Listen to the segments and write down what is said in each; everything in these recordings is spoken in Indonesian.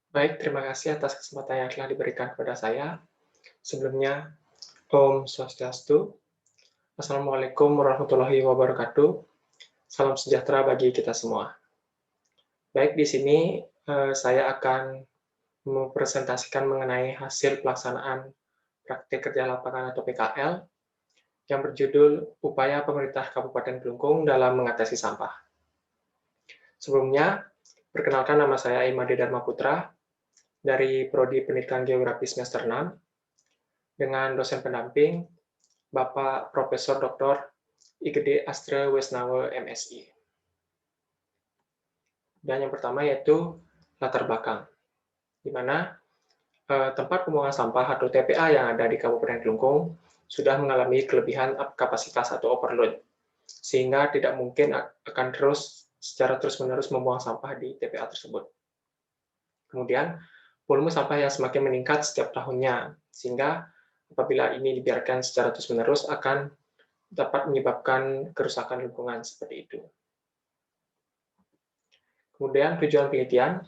Baik, terima kasih atas kesempatan yang telah diberikan kepada saya. Sebelumnya, Om Swastiastu, Assalamualaikum warahmatullahi wabarakatuh. Salam sejahtera bagi kita semua. Baik, di sini saya akan mempresentasikan mengenai hasil pelaksanaan praktik kerja lapangan atau PKL yang berjudul Upaya Pemerintah Kabupaten Kelungkung dalam Mengatasi Sampah. Sebelumnya, perkenalkan nama saya Imade Dharma Putra dari Prodi Pendidikan Geografi semester 6 dengan dosen pendamping Bapak Profesor Dr. Igede Astre Wesnawe MSI. Dan yang pertama yaitu latar belakang, di mana tempat pembuangan sampah atau TPA yang ada di Kabupaten Kelungkung sudah mengalami kelebihan kapasitas atau overload, sehingga tidak mungkin akan secara terus-menerus membuang sampah di TPA tersebut. Kemudian, volume sampah yang semakin meningkat setiap tahunnya, sehingga apabila ini dibiarkan secara terus-menerus akan dapat menyebabkan kerusakan lingkungan seperti itu. Kemudian tujuan penelitian,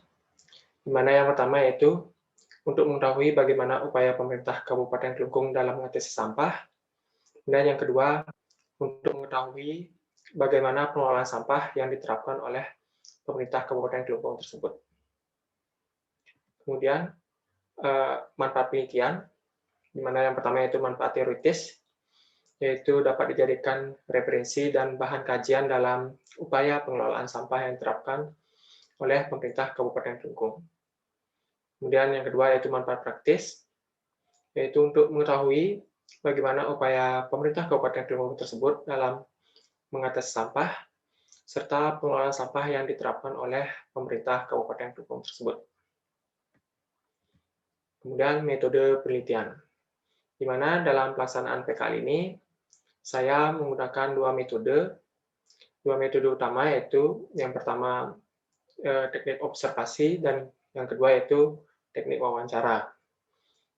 di mana yang pertama yaitu untuk mengetahui bagaimana upaya pemerintah Kabupaten Kelungkung dalam mengatasi sampah, dan yang kedua untuk mengetahui bagaimana pengelolaan sampah yang diterapkan oleh pemerintah Kabupaten Kelungkung tersebut. Kemudian manfaat penelitian, di mana yang pertama yaitu manfaat teoritis, yaitu dapat dijadikan referensi dan bahan kajian dalam upaya pengelolaan sampah yang diterapkan oleh pemerintah Kabupaten Kelungkung. Kemudian yang kedua yaitu manfaat praktis, yaitu untuk mengetahui bagaimana upaya pemerintah Kabupaten Kelungkung tersebut dalam mengatasi sampah, serta pengelolaan sampah yang diterapkan oleh pemerintah Kabupaten Kelungkung tersebut. Kemudian metode penelitian, di mana dalam pelaksanaan PKL ini, saya menggunakan dua metode utama, yaitu yang pertama teknik observasi dan yang kedua yaitu teknik wawancara.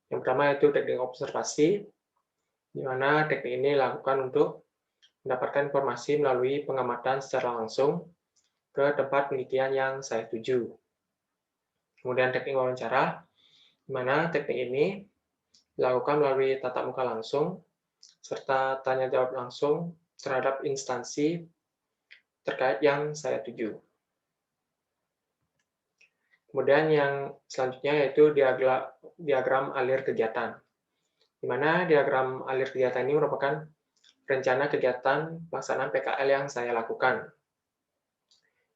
Yang pertama yaitu teknik observasi, di mana teknik ini dilakukan untuk mendapatkan informasi melalui pengamatan secara langsung ke tempat penelitian yang saya tuju. Kemudian teknik wawancara, di mana teknik ini dilakukan melalui tatap muka langsung, serta tanya jawab langsung terhadap instansi terkait yang saya tuju. Kemudian yang selanjutnya yaitu diagram alir kegiatan, di mana diagram alir kegiatan ini merupakan rencana kegiatan pelaksanaan PKL yang saya lakukan.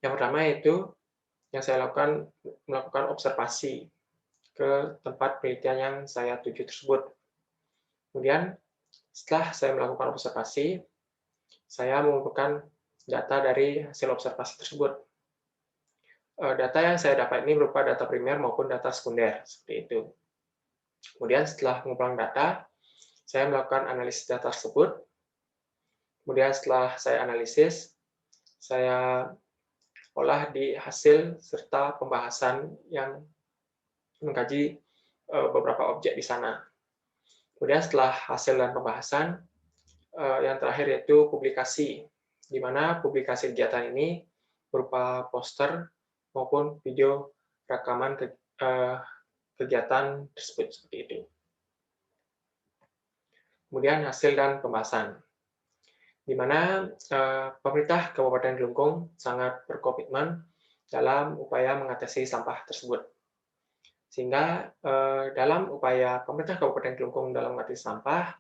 Yang pertama yaitu yang saya lakukan melakukan observasi ke tempat penelitian yang saya tuju tersebut. Kemudian setelah saya melakukan observasi, saya mengumpulkan data dari hasil observasi tersebut. Data yang saya dapat ini berupa data primer maupun data sekunder, seperti itu. Kemudian setelah pengumpulan data, saya melakukan analisis data tersebut. Kemudian setelah saya analisis, saya olah di hasil serta pembahasan yang mengkaji beberapa objek di sana. Kemudian setelah hasil dan pembahasan, yang terakhir yaitu publikasi, di mana publikasi kegiatan ini berupa poster maupun video rekaman kegiatan tersebut seperti itu. Kemudian hasil dan pembahasan, di mana pemerintah Kabupaten Kelungkung sangat berkomitmen dalam upaya mengatasi sampah tersebut. Sehingga dalam upaya pemerintah Kabupaten Kelungkung dalam mengatasi sampah,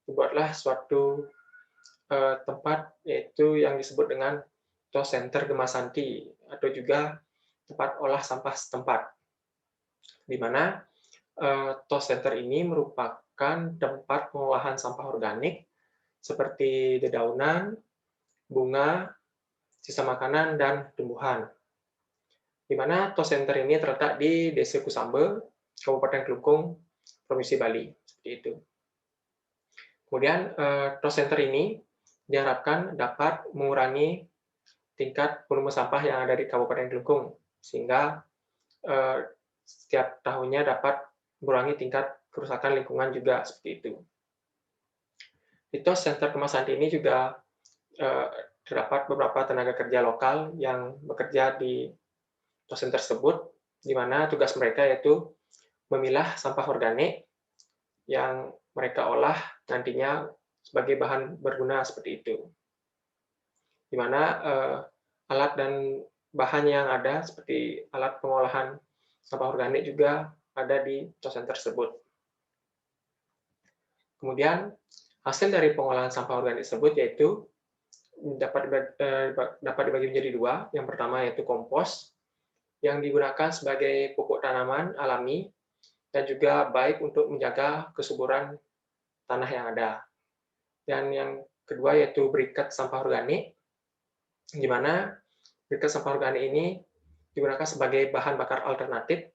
dibuatlah suatu tempat yaitu yang disebut dengan TOS Center Gemasanti atau juga tempat olah sampah setempat, di mana TOS Center ini merupakan tempat pengolahan sampah organik seperti dedaunan, bunga, sisa makanan, dan tumbuhan. Di mana TOS Center ini terletak di Desa Kusambe, Kabupaten Kelungkung, Provinsi Bali, seperti itu. Kemudian TOS Center ini diharapkan dapat mengurangi tingkat volume sampah yang ada di Kabupaten Kelungkung, sehingga setiap tahunnya dapat mengurangi tingkat kerusakan lingkungan juga seperti itu. Di TOS Center Kemasanti ini juga terdapat beberapa tenaga kerja lokal yang bekerja di TOS Center tersebut, di mana tugas mereka yaitu memilah sampah organik yang mereka olah nantinya sebagai bahan berguna seperti itu. Di mana alat dan bahan yang ada seperti alat pengolahan sampah organik juga ada di dosen tersebut. Kemudian hasil dari pengolahan sampah organik tersebut yaitu dapat dibagi menjadi dua. Yang pertama yaitu kompos yang digunakan sebagai pupuk tanaman alami dan juga baik untuk menjaga kesuburan tanah yang ada. Dan yang kedua yaitu briket sampah organik, di mana briket sampah organik ini digunakan sebagai bahan bakar alternatif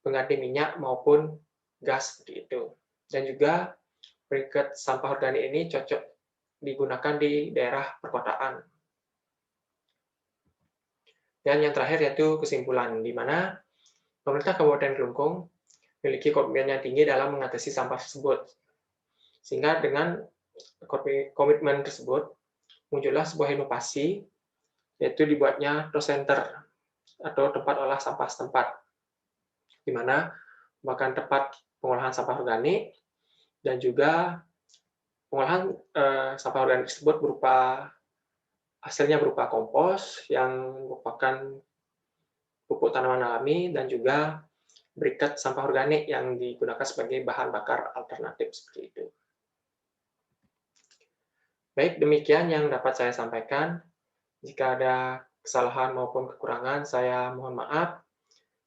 pengganti minyak maupun gas seperti itu. Dan juga briket sampah organik ini cocok digunakan di daerah perkotaan. Dan yang terakhir yaitu kesimpulan, di mana pemerintah Kabupaten Kelungkung memiliki komitmen yang tinggi dalam mengatasi sampah tersebut. Sehingga dengan komitmen tersebut, muncullah sebuah inovasi, yaitu dibuatnya Trust Center, atau tempat olah sampah setempat, di mana merupakan tempat pengolahan sampah organik, dan juga pengolahan sampah organik tersebut hasilnya berupa kompos, yang merupakan pupuk tanaman alami, dan juga briket sampah organik yang digunakan sebagai bahan bakar alternatif seperti itu. Baik, demikian yang dapat saya sampaikan. Jika ada kesalahan maupun kekurangan, saya mohon maaf.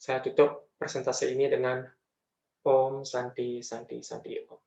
Saya tutup presentasi ini dengan Om Santi Santi Santi Om.